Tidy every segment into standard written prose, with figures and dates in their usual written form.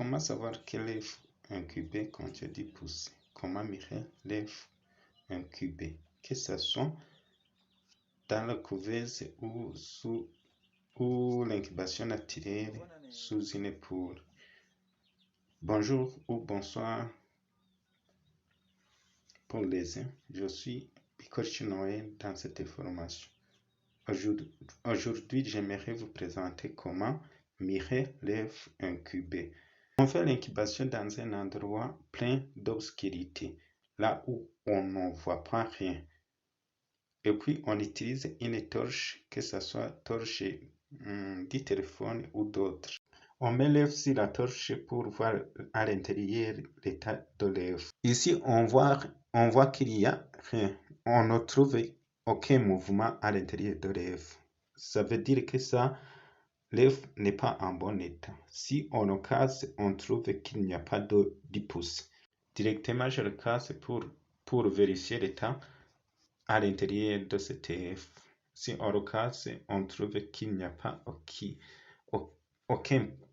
Comment savoir quel est incubé contient 10 pouces? Comment mesurer l'œuf incubé? Que ce soit dans la couveuse ou l'incubation naturelle sous une poule. Bonjour ou bonsoir pour les uns. Je suis Coach Noël dans cette formation. Aujourd'hui, j'aimerais vous présenter comment mesurer l'œuf incubé. On fait l'incubation dans un endroit plein d'obscurité, là où on ne voit pas rien. Et puis, on utilise une torche, que ce soit torche du téléphone ou d'autres. On met l'œuf sur la torche pour voir à l'intérieur l'état de l'œuf. Ici, on voit qu'il y a rien. On ne trouve aucun mouvement à l'intérieur de l'œuf. Ça veut dire que l'œuf n'est pas en bon état. Si on le casse, on trouve qu'il n'y a pas de 10 pouces. Directement, je le casse pour vérifier l'état à l'intérieur de cet œuf. Si on le casse, on trouve qu'il n'y a pas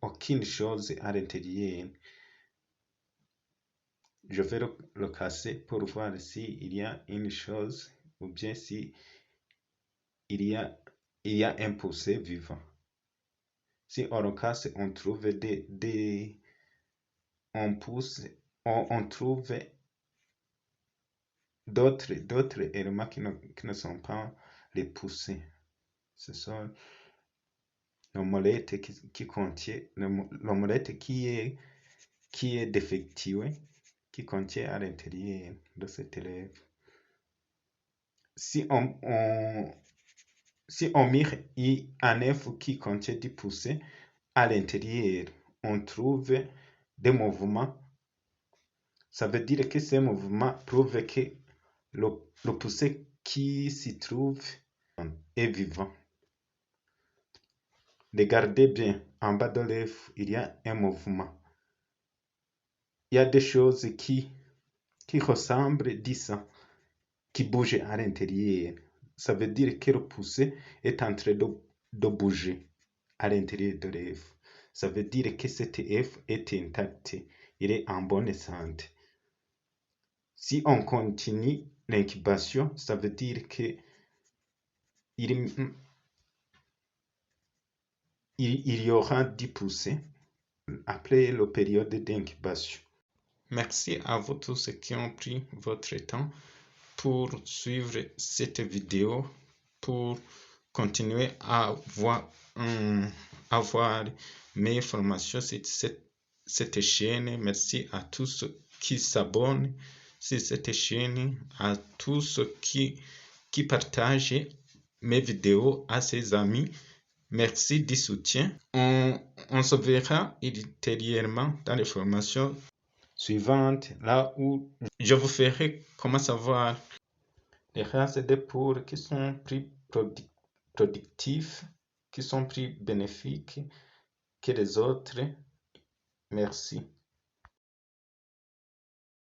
aucune chose à l'intérieur. Je vais le casser pour voir s'il y a une chose ou bien s'il y a un poussé vivant. Si on le casse, on trouve on trouve d'autres éléments qui ne sont pas les poussés. Ce sont l'omelette qui contient l'omelette qui est défectueux, qui contient à l'intérieur de cet élève. Si on mire un œuf qui contient 10 poussées, à l'intérieur, on trouve des mouvements. Ça veut dire que ces mouvements prouvent que le poussé qui s'y trouve est vivant. Regardez bien, en bas de l'œuf, il y a un mouvement. Il y a des choses qui ressemblent à ça, qui bougent à l'intérieur. Ça veut dire que le poussé est en train de bouger à l'intérieur de l'œuf. Ça veut dire que cet œuf est intact, il est en bonne santé. Si on continue l'incubation, ça veut dire que il y aura 10 poussées après la période d'incubation. Merci à vous tous qui ont pris votre temps pour suivre cette vidéo, pour continuer à voir mes formations sur cette chaîne. Merci à tous ceux qui s'abonnent sur cette chaîne, à tous ceux qui partagent mes vidéos à ses amis. Merci du soutien. On se verra ultérieurement dans les formations suivantes, là où je vous ferai comment savoir les races de poules qui sont plus productifs, qui sont plus bénéfiques que les autres. Merci.